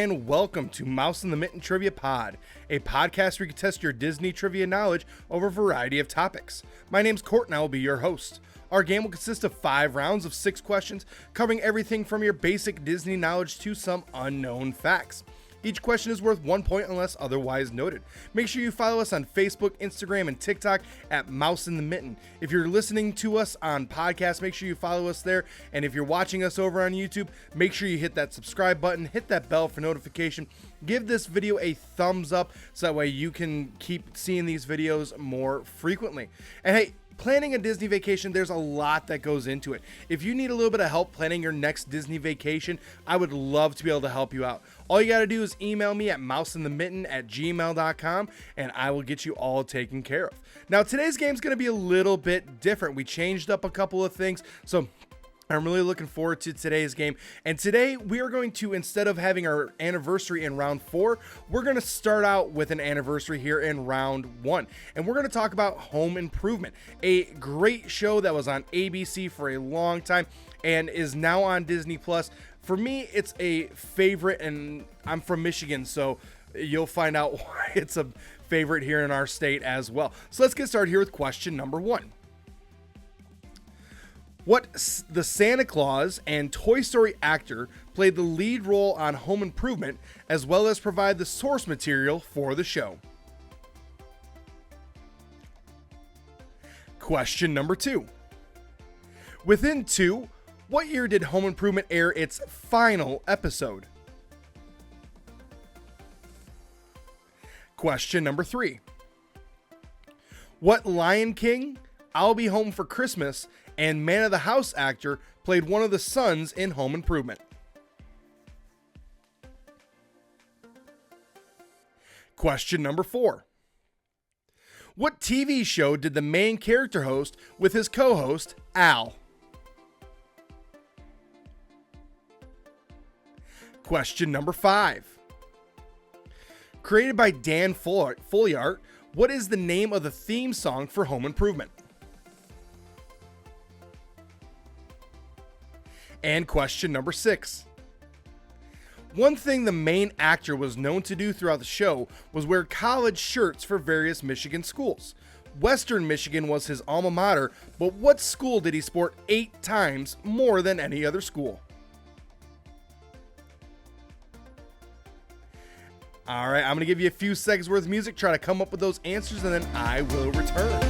and welcome to Mouse in the Mitten Trivia Pod, a podcast where you can test your Disney trivia knowledge over a variety of topics. My name's Court and I will be your host. Our game will consist of 5 rounds of 6 questions, covering everything from your basic Disney knowledge to some unknown facts. Each question is worth 1 point unless otherwise noted. Make sure you follow us on Facebook, Instagram, and TikTok at Mouse in the Mitten. If you're listening to us on podcasts, make sure you follow us there. And if you're watching us over on YouTube, make sure you hit that subscribe button, hit that bell for notification. Give this video a thumbs up so that way you can keep seeing these videos more frequently. And hey, planning a Disney vacation, there's a lot that goes into it. If you need a little bit of help planning your next Disney vacation, I would love to be able to help you out. All you got to do is email me at mouseinthemitten@gmail.com and I will get you all taken care of. Now, today's game is going to be a little bit different. We changed up a couple of things, so I'm really looking forward to today's game. And today we are going to, instead of having our anniversary in round 4, we're going to start out with an anniversary here in round 1. And we're going to talk about Home Improvement, a great show that was on ABC for a long time and is now on Disney Plus. For me, it's a favorite, and I'm from Michigan, so you'll find out why it's a favorite here in our state as well. So let's get started here with question number 1. What the Santa Claus and Toy Story actor played the lead role on Home Improvement, as well as provide the source material for the show? Question number 2. Within 2, what year did Home Improvement air its final episode? Question number 3. What Lion King, I'll Be Home for Christmas, and Man of the House actor played one of the sons in Home Improvement? Question number 4. What TV show did the main character host with his co-host, Al? Question number 5. Created by Dan Folliart, what is the name of the theme song for Home Improvement? And question number 6. One thing the main actor was known to do throughout the show was wear college shirts for various Michigan schools. Western Michigan was his alma mater, but what school did he sport 8 times more than any other school? Alright, I'm going to give you a few seconds worth of music, try to come up with those answers, and then I will return.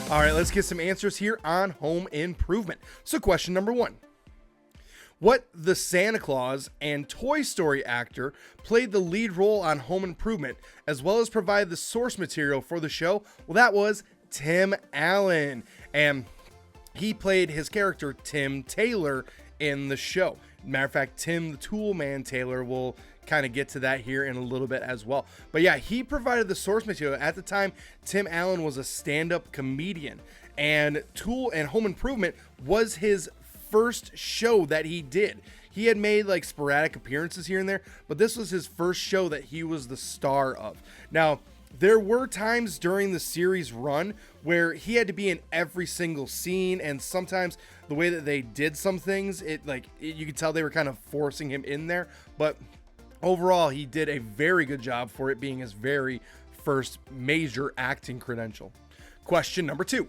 Alright, let's get some answers here on Home Improvement. So question number 1. What the Santa Claus and Toy Story actor played the lead role on Home Improvement, as well as provide the source material for the show? Well, that was Tim Allen. And he played his character, Tim Taylor, in the show. Matter of fact, Tim the Tool Man Taylor will kind of get to that here in a little bit as well. But yeah, he provided the source material. At the time, Tim Allen was a stand-up comedian, and Tool and Home Improvement was his first show that he did. He had made like sporadic appearances here and there, but this was his first show that he was the star of. Now, there were times during the series run where he had to be in every single scene, and sometimes the way that they did some things, you could tell they were kind of forcing him in there, but overall he did a very good job for it being his very first major acting credential. Question number 2.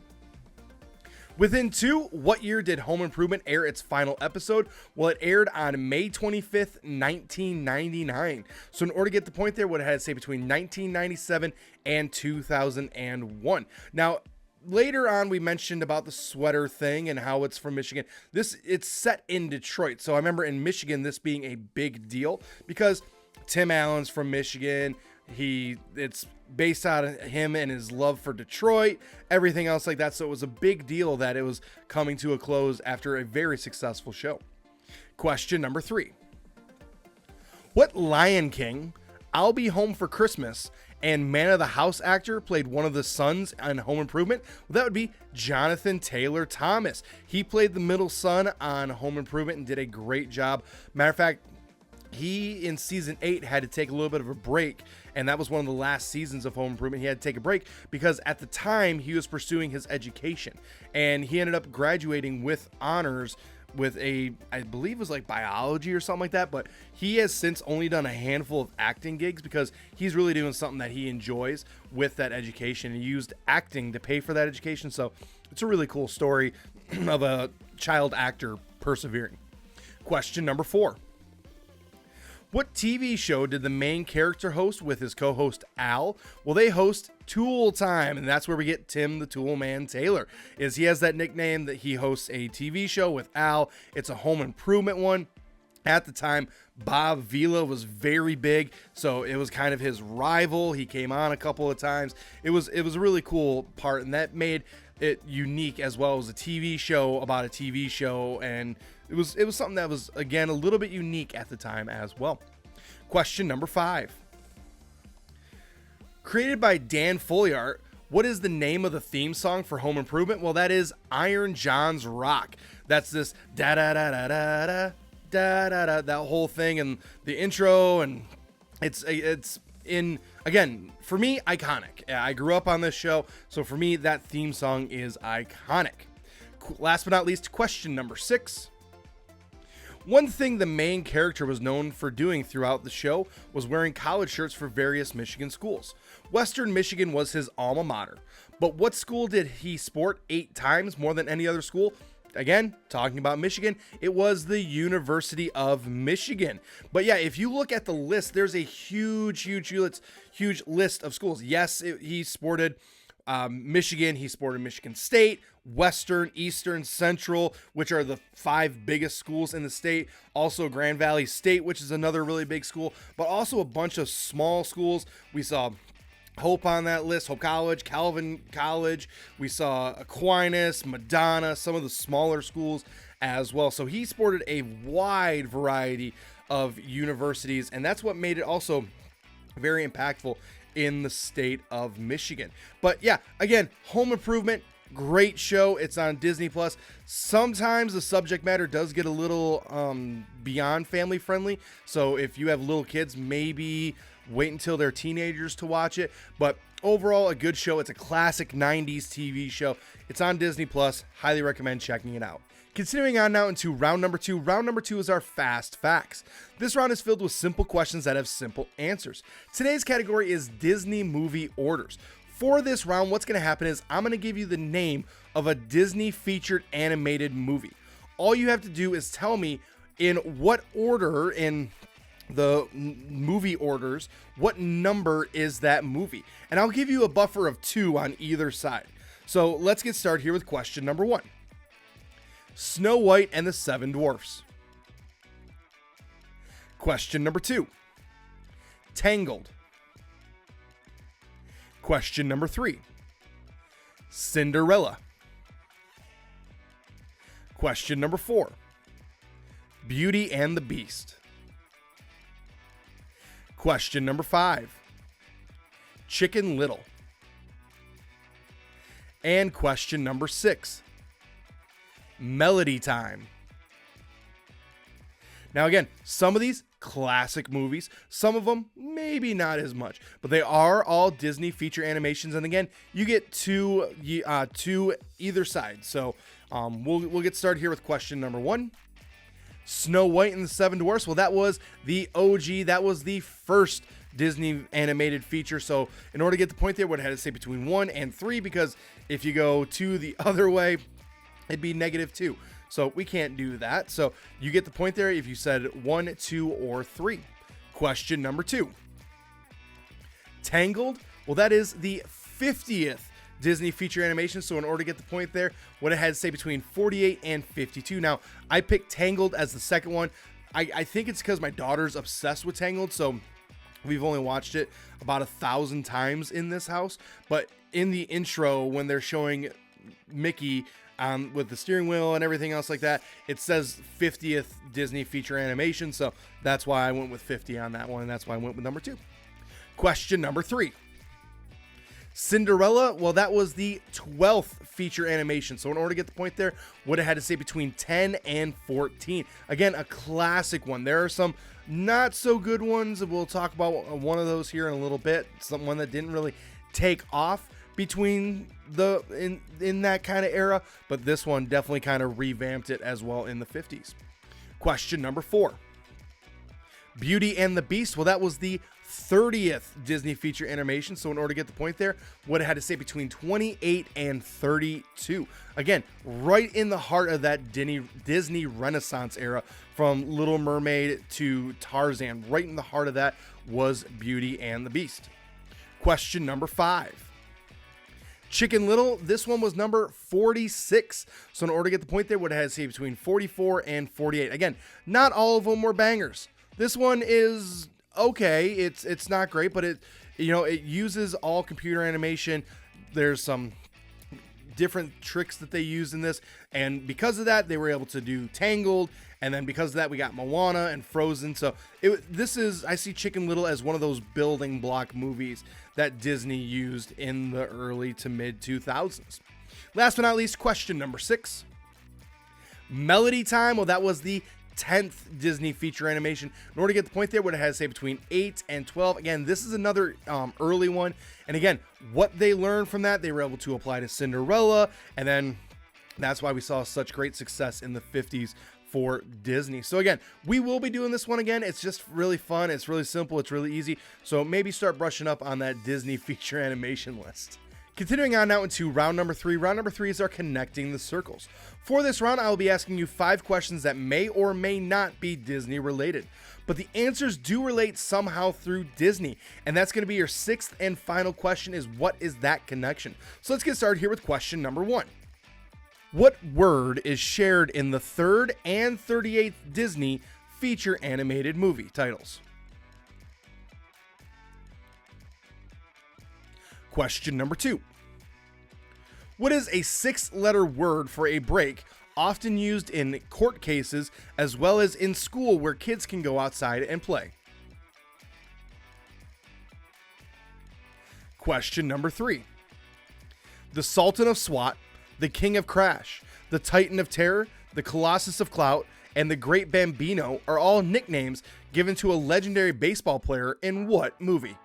Within 2, what year did Home Improvement air its final episode? Well, it aired on May 25th, 1999. So in order to get the point there, what it had to say between 1997 and 2001. Now, later on, we mentioned about the sweater thing and how it's from Michigan. It's set in Detroit. So I remember in Michigan, this being a big deal because Tim Allen's from Michigan. It's based out of him and his love for Detroit, everything else like that. So it was a big deal that it was coming to a close after a very successful show. Question number 3. What Lion King, I'll Be Home for Christmas, and Man of the House actor played one of the sons on Home Improvement? Well, that would be Jonathan Taylor Thomas. He played the middle son on Home Improvement and did a great job. Matter of fact, he in season 8 had to take a little bit of a break, and that was one of the last seasons of Home Improvement. He had to take a break because at the time he was pursuing his education, and he ended up graduating with honors with a, I believe it was like biology or something like that, but he has since only done a handful of acting gigs because he's really doing something that he enjoys with that education. He used acting to pay for that education, so it's a really cool story of a child actor persevering. Question number 4. What TV show did the main character host with his co-host Al? Well, they host Tool Time, and that's where we get Tim the Tool Man Taylor. He has that nickname that he hosts a TV show with Al. It's a home improvement one. At the time, Bob Vila was very big, so it was kind of his rival. He came on a couple of times. It was a really cool part, and that made it unique as well. It was a TV show about a TV show, and it was something that was, again, a little bit unique at the time as well. Question number 5. Created by Dan Folliart, what is the name of the theme song for Home Improvement? Well, that is Iron John's Rock. That's this da da da da da da da da da, that whole thing and the intro, and it's in, again, for me, iconic. I grew up on this show, so for me, that theme song is iconic. Last but not least, question number 6. One thing the main character was known for doing throughout the show was wearing college shirts for various Michigan schools. Western Michigan was his alma mater, but what school did he sport 8 times more than any other school? Again, talking about Michigan, it was the University of Michigan. But yeah, if you look at the list, there's a huge list of schools. Yes, he sported Michigan, he sported Michigan State, Western, Eastern, Central, which are the 5 biggest schools in the state. Also Grand Valley State, which is another really big school, but also a bunch of small schools. We saw Hope on that list, Hope College, Calvin College. We saw Aquinas, Madonna, some of the smaller schools as well. So he sported a wide variety of universities, and that's what made it also very impactful in the state of Michigan. But yeah, again, Home Improvement, great show. It's on Disney Plus. Sometimes the subject matter does get a little beyond family friendly. So if you have little kids, maybe wait until they're teenagers to watch it. But overall, a good show. It's a classic 90s TV show. It's on Disney Plus. Highly recommend checking it out. Continuing on now into round number 2. Round number 2 is our fast facts. This round is filled with simple questions that have simple answers. Today's category is Disney movie orders. For this round, what's going to happen is I'm going to give you the name of a Disney featured animated movie. All you have to do is tell me in what order in the movie orders, what number is that movie? And I'll give you a buffer of 2 on either side. So let's get started here with question number 1. Snow White and the 7 Dwarfs. Question number 2. Tangled. Question number 3. Cinderella. Question number 4. Beauty and the Beast. Question number 5. Chicken Little. And question number 6. Melody Time. Now again, some of these classic movies, some of them maybe not as much, but they are all Disney feature animations. And again, you get two either side. So we'll get started here with question number 1. Snow White and the 7 Dwarfs. Well, that was the OG. That was the first Disney animated feature. So in order to get the point there, would have had to say between 1 and 3, because if you go 2 the other way, it'd be -2. So we can't do that. So you get the point there if you said 1, 2, or 3. Question number 2. Tangled. Well, that is the 50th Disney feature animation. So in order to get the point there, what it had to say between 48 and 52. Now, I picked Tangled as the second one. I think it's because my daughter's obsessed with Tangled. So we've only watched it about 1,000 times in this house. But in the intro, when they're showing Mickey with the steering wheel and everything else like that, it says 50th Disney feature animation. So that's why I went with 50 on that one. And that's why I went with number 2. Question number 3. Cinderella, well, that was the 12th feature animation. So in order to get the point there, would have had to say between 10 and 14. Again, a classic one. There are some not so good ones. We'll talk about one of those here in a little bit. Someone that didn't really take off between in that kind of era, but this one definitely kind of revamped it as well in the 50s. Question number 4. Beauty and the Beast, well, that was the 30th Disney feature animation. So in order to get the point there, would have had to say between 28 and 32. Again, right in the heart of that Disney Renaissance era, from Little Mermaid to Tarzan. Right in the heart of that was Beauty and the Beast. Question number 5. Chicken Little, this one was number 46. So in order to get the point there, would have had to say between 44 and 48. Again, not all of them were bangers. This one is okay. It's not great, but it uses all computer animation. There's some different tricks that they use in this, and because of that, they were able to do Tangled, and then because of that, we got Moana and Frozen. So I see Chicken Little as one of those building block movies that Disney used in the early to mid 2000s. Last but not least, question number 6. Melody Time, well, that was the 10th Disney feature animation. In order to get the point there, would have had to say between 8 and 12. Again, this is another early one. And again, what they learned from that, they were able to apply to Cinderella. And then that's why we saw such great success in the 50s for Disney. So again, we will be doing this one again. It's just really fun. It's really simple. It's really easy. So maybe start brushing up on that Disney feature animation list. Continuing on now into round number 3. Round number 3 is our connecting the circles. For this round, I will be asking you 5 questions that may or may not be Disney related, but the answers do relate somehow through Disney. And that's going to be your 6th and final question, is what is that connection? So let's get started here with question number 1. What word is shared in the 3rd and 38th Disney feature animated movie titles? Question number 2. What is a 6-letter word for a break, often used in court cases as well as in school where kids can go outside and play? Question number 3. The Sultan of SWAT, the King of Crash, the Titan of Terror, the Colossus of Clout, and the Great Bambino are all nicknames given to a legendary baseball player in what movie?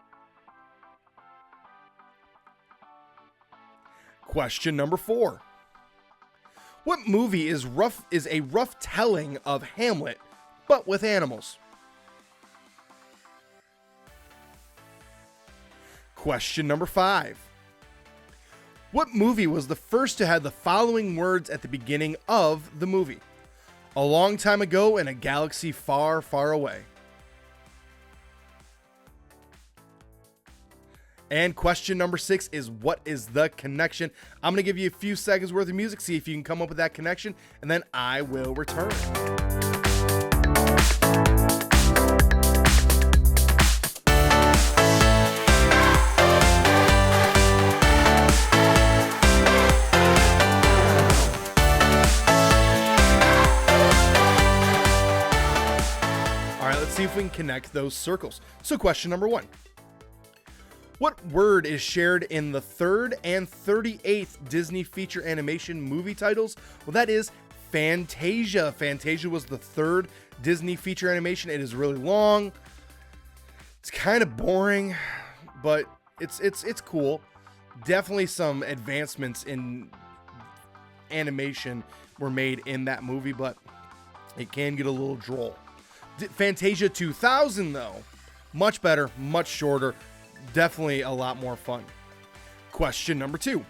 Question number 4. What movie is a rough telling of Hamlet, but with animals? Question number 5. What movie was the first to have the following words at the beginning of the movie? A long time ago in a galaxy far, far away. And question number 6 is, what is the connection? I'm going to give you a few seconds worth of music, see if you can come up with that connection, and then I will return. All right, let's see if we can connect those circles. So question number 1. What word is shared in the 3rd and 38th Disney feature animation movie titles? Well, that is Fantasia. Fantasia was the 3rd Disney feature animation. It is really long. It's kind of boring, but it's cool. Definitely some advancements in animation were made in that movie, but it can get a little droll. Fantasia 2000, though, much better, much shorter. Definitely a lot more fun. Question number 2.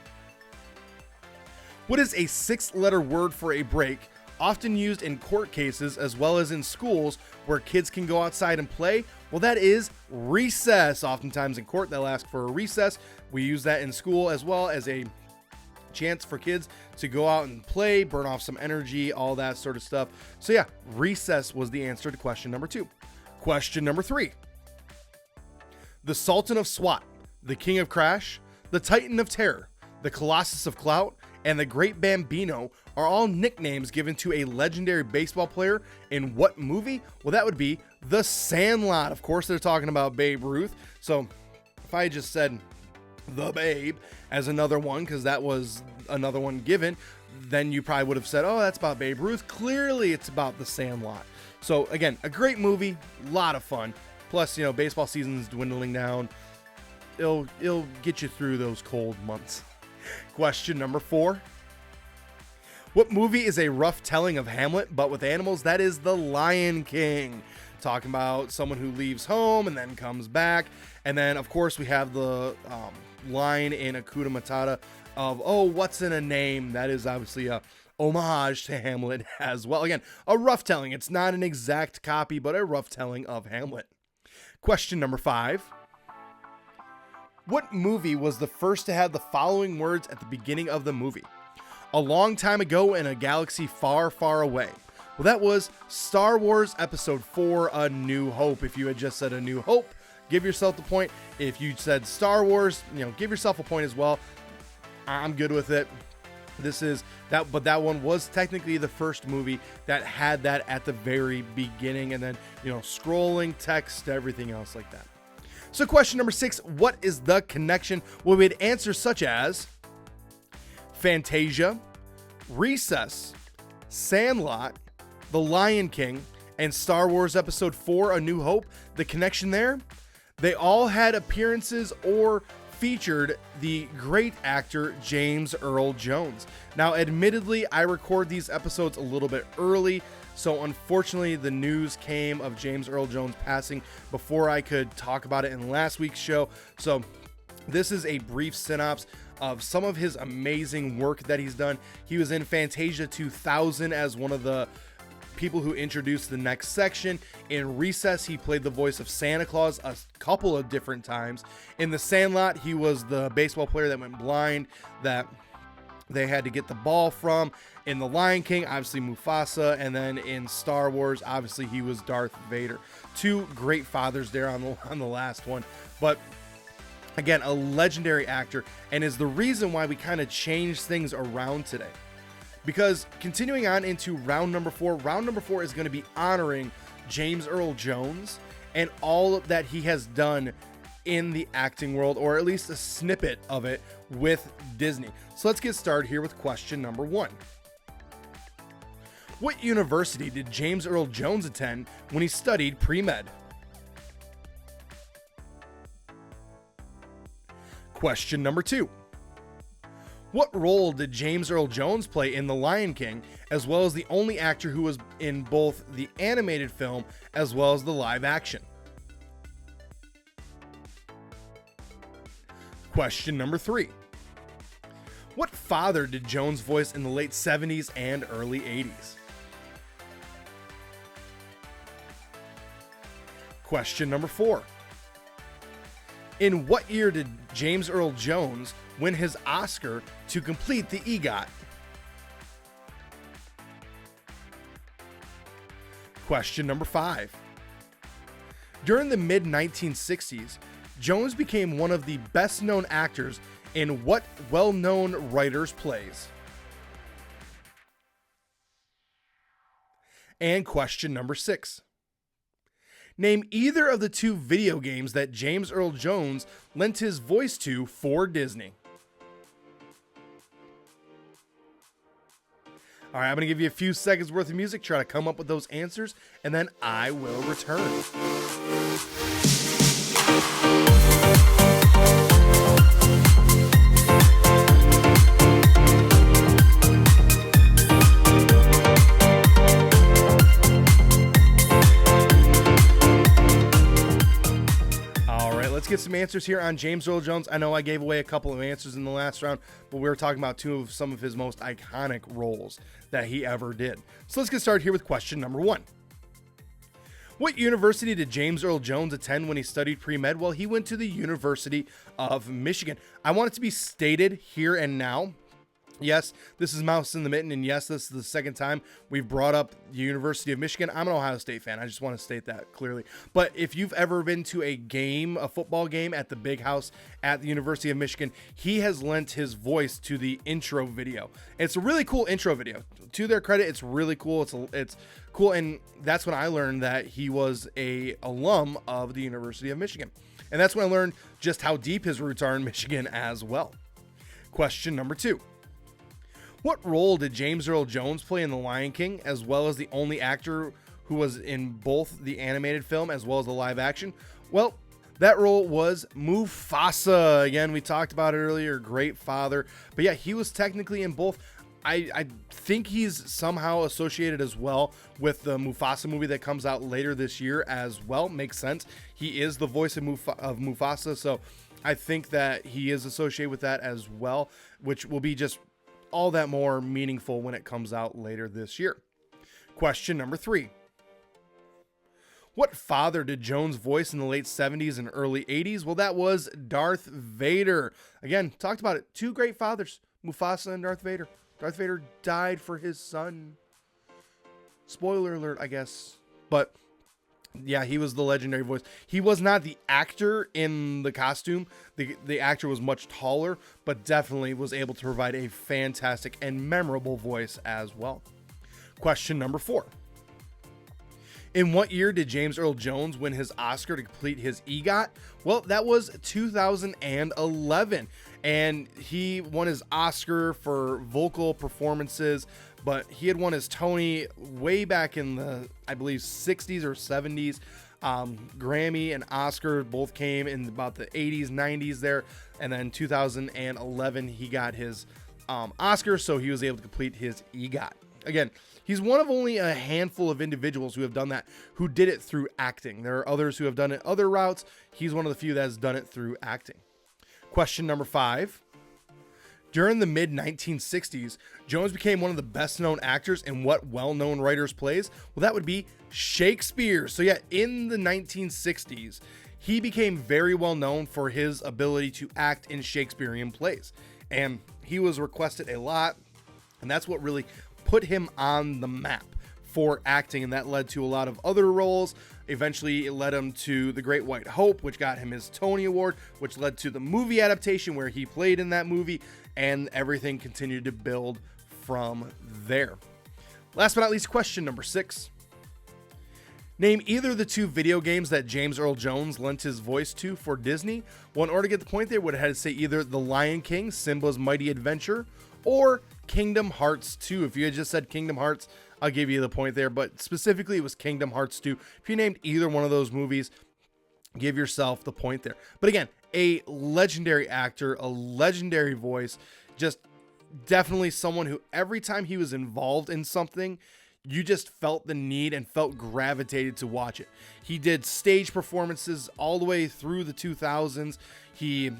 What is a 6-letter word for a break, often used in court cases as well as in schools where kids can go outside and play? Well, that is recess. Oftentimes in court, they'll ask for a recess. We use that in school as well as a chance for kids to go out and play, burn off some energy, all that sort of stuff. So yeah, recess was the answer to question number 2. Question number 3. The Sultan of SWAT, the King of Crash, the Titan of Terror, the Colossus of Clout, and the Great Bambino are all nicknames given to a legendary baseball player in what movie? Well, that would be The Sandlot. Of course, they're talking about Babe Ruth. So if I just said the Babe as another one, because that was another one given, then you probably would have said, oh, that's about Babe Ruth. Clearly, it's about The Sandlot. So again, a great movie, a lot of fun. Plus, baseball season's dwindling down. It'll get you through those cold months. Question number 4. What movie is a rough telling of Hamlet, but with animals? That is The Lion King. Talking about someone who leaves home and then comes back. And then, of course, we have the line in Hakuna Matata of, oh, what's in a name? That is obviously a homage to Hamlet as well. Again, a rough telling. It's not an exact copy, but a rough telling of Hamlet. Question number 5. What movie was the first to have the following words at the beginning of the movie? A long time ago in a galaxy far, far away. Well, that was Star Wars Episode 4, A New Hope. If you had just said A New Hope, give yourself the point. If you said Star Wars, give yourself a point as well. I'm good with it. This is that, but that one was technically the first movie that had that at the very beginning, and then, scrolling, text, everything else like that. So question number 6, what is the connection? Well, we had answers such as Fantasia, Recess, Sandlot, The Lion King, and Star Wars Episode 4, A New Hope. The connection there, they all had appearances or featured the great actor James Earl Jones. Now, admittedly, I record these episodes a little bit early, so unfortunately the news came of James Earl Jones passing before I could talk about it in last week's show. So this is a brief synopsis of some of his amazing work that he's done. He was in Fantasia 2000 as one of the people who introduced the next section. In Recess, he played the voice of Santa Claus a couple of different times. In The Sandlot, he was the baseball player that went blind that they had to get the ball from. In The Lion King, obviously Mufasa, and then in Star Wars, obviously he was Darth Vader. 2 great fathers there on the last one, but again, a legendary actor, and is the reason why we kind of changed things around today. Because continuing on into round number 4 is going to be honoring James Earl Jones and all that he has done in the acting world, or at least a snippet of it with Disney. So let's get started here with question number 1. What university did James Earl Jones attend when he studied pre-med? Question number 2. What role did James Earl Jones play in The Lion King, as well as the only actor who was in both the animated film as well as the live action? Question number 3. What father did Jones voice in the late 70s and early 80s? Question number 4. In what year did James Earl Jones win his Oscar to complete the EGOT? Question number 5. During the mid-1960s, Jones became one of the best-known actors in what well-known writers' plays? And question number 6. Name either of the 2 video games that James Earl Jones lent his voice to for Disney. All right, I'm going to give you a few seconds worth of music, try to come up with those answers, and then I will return. Let's get some answers here on James Earl Jones. I know I gave away a couple of answers in the last round, but we were talking about some of his most iconic roles that he ever did. So let's get started here with question number 1. What university did James Earl Jones attend when he studied pre-med? Well, he went to the University of Michigan. I want it to be stated here and now, Yes, this is Mouse in the Mitten, and yes, this is the second time we've brought up the University of Michigan. I'm an Ohio State fan. I just want to state that clearly. But if you've ever been to a football game at the Big House at the University of Michigan, he has lent his voice to the intro video. It's a really cool intro video. To their credit, it's really cool. It's cool, and that's when I learned that he was a alum of the University of Michigan. And that's when I learned just how deep his roots are in Michigan as well. Question number 2. What role did James Earl Jones play in The Lion King, as well as the only actor who was in both the animated film as well as the live action? Well, that role was Mufasa. Again, we talked about it earlier, great father. But yeah, he was technically in both. I think he's somehow associated as well with the Mufasa movie that comes out later this year as well. Makes sense. He is the voice of Mufasa, so I think that he is associated with that as well, which will be just all that more meaningful when it comes out later this year. Question number 3. What father did Jones voice in the late 70s and early 80s? Well, that was Darth Vader. Again, talked about it. 2 great fathers, Mufasa and Darth Vader. Darth Vader died for his son. Spoiler alert, I guess. But yeah, he was the legendary voice. He was not the actor in the costume. The actor was much taller, but definitely was able to provide a fantastic and memorable voice as well. Question number 4. In what year did James Earl Jones win his Oscar to complete his EGOT? Well, that was 2011. And he won his Oscar for vocal performances, but he had won his Tony way back in the, I believe, 60s or 70s. Grammy and Oscar both came in about the 80s, 90s there. And then 2011, he got his Oscar, so he was able to complete his EGOT. Again, he's one of only a handful of individuals who have done that, who did it through acting. There are others who have done it other routes. He's one of the few that has done it through acting. Question number 5. During the mid-1960s, Jones became one of the best-known actors in what well-known writers' plays? Well, that would be Shakespeare. So yeah, in the 1960s, he became very well known for his ability to act in Shakespearean plays. And he was requested a lot, and that's what really put him on the map for acting, and that led to a lot of other roles. Eventually, it led him to The Great White Hope, which got him his Tony Award, which led to the movie adaptation where he played in that movie, and everything continued to build from there. Last but not least, question number 6. Name either the 2 video games that James Earl Jones lent his voice to for Disney. Well, in order to get the point there, would have had to say either The Lion King, Simba's Mighty Adventure, or Kingdom Hearts 2. If you had just said Kingdom Hearts, I'll give you the point there, but specifically it was Kingdom Hearts 2. If you named either one of those movies, give yourself the point there. But again, a legendary actor, a legendary voice, just definitely someone who every time he was involved in something, you just felt the need and felt gravitated to watch it. He did stage performances all the way through the 2000s. He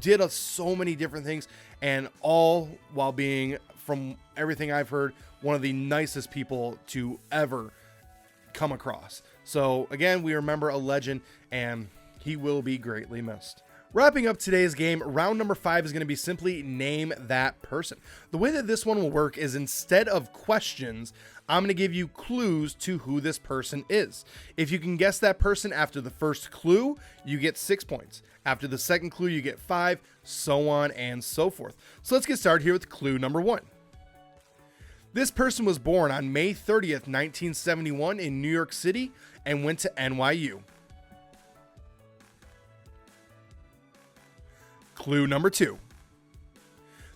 did so many different things, and all while being, from everything I've heard, one of the nicest people to ever come across. So again, we remember a legend, and he will be greatly missed. Wrapping up today's game, round number 5 is going to be simply name that person. The way that this one will work is, instead of questions, I'm going to give you clues to who this person is. If you can guess that person after the first clue, you get 6 points. After the second clue, you get 5, so on and so forth. So let's get started here with clue number 1. This person was born on May 30th, 1971 in New York City and went to NYU. Clue number 2.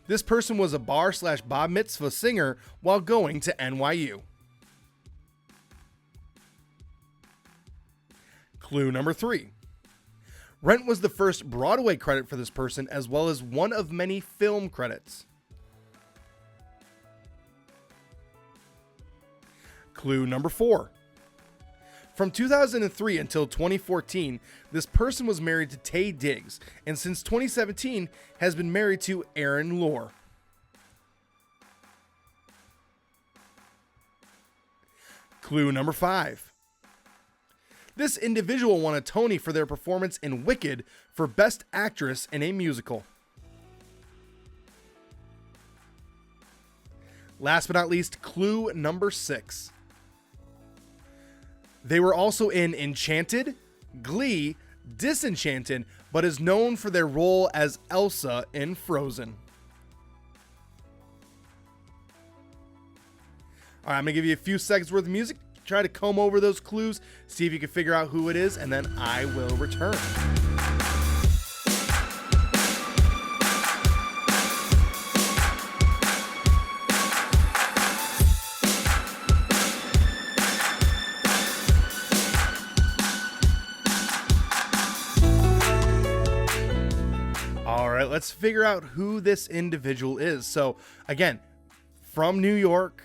This person was a bar/bar mitzvah singer while going to NYU. Clue number 3. Rent was the first Broadway credit for this person, as well as one of many film credits. Clue number 4. From 2003 until 2014, this person was married to Taye Diggs, and since 2017 has been married to Aaron Lohr. Clue number 5. This individual won a Tony for their performance in Wicked for Best Actress in a Musical. Last but not least, clue number 6. They were also in Enchanted, Glee, Disenchanted, but is known for their role as Elsa in Frozen. All right, I'm going to give you a few seconds worth of music. Try to comb over those clues, see if you can figure out who it is, and then I will return. All right, let's figure out who this individual is. So, again, from New York,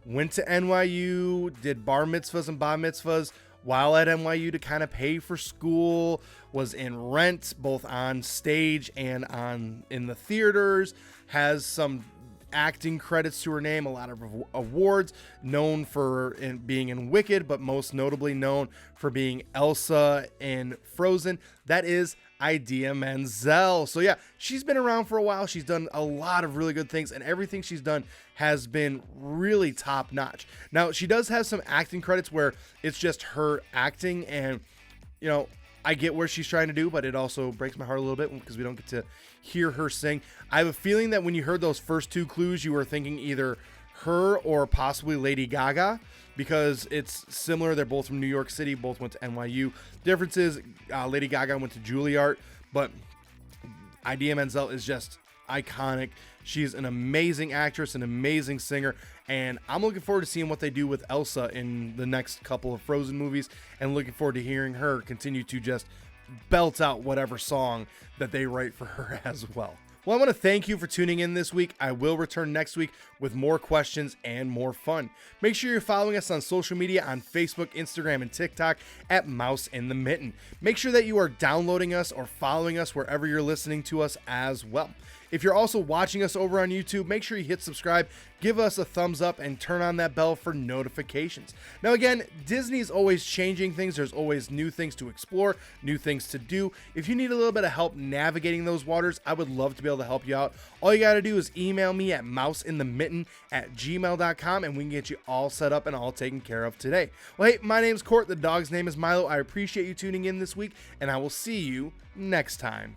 went to NYU, did bar mitzvahs and bat mitzvahs while at NYU to kind of pay for school, was in Rent, both on stage and in the theaters, has some acting credits to her name, a lot of awards, known for being in Wicked, but most notably known for being Elsa in Frozen. That is Idea Menzel. So yeah, she's been around for a while. She's done a lot of really good things, and everything she's done has been really top notch. Now, she does have some acting credits where it's just her acting, and you know, I get where she's trying to do, but it also breaks my heart a little bit because we don't get to hear her sing. I have a feeling that when you heard those first 2 clues, you were thinking either her or possibly Lady Gaga, because it's similar. They're both from New York City, both went to NYU. Difference is Lady Gaga went to Juilliard, but Idea Menzel is just iconic. She's an amazing actress, an amazing singer, and I'm looking forward to seeing what they do with Elsa in the next couple of Frozen movies, and looking forward to hearing her continue to just belt out whatever song that they write for her as well. Well, I want to thank you for tuning in this week. I will return next week with more questions and more fun. Make sure you're following us on social media on Facebook, Instagram, and TikTok at Mouse in the Mitten. Make sure that you are downloading us or following us wherever you're listening to us as well. If you're also watching us over on YouTube, make sure you hit subscribe, give us a thumbs up, and turn on that bell for notifications. Now again, Disney's always changing things. There's always new things to explore, new things to do. If you need a little bit of help navigating those waters, I would love to be able to help you out. All you got to do is email me at mouseinthemitten@gmail.com, and we can get you all set up and all taken care of today. Well, hey, my name's Court. The dog's name is Milo. I appreciate you tuning in this week, and I will see you next time.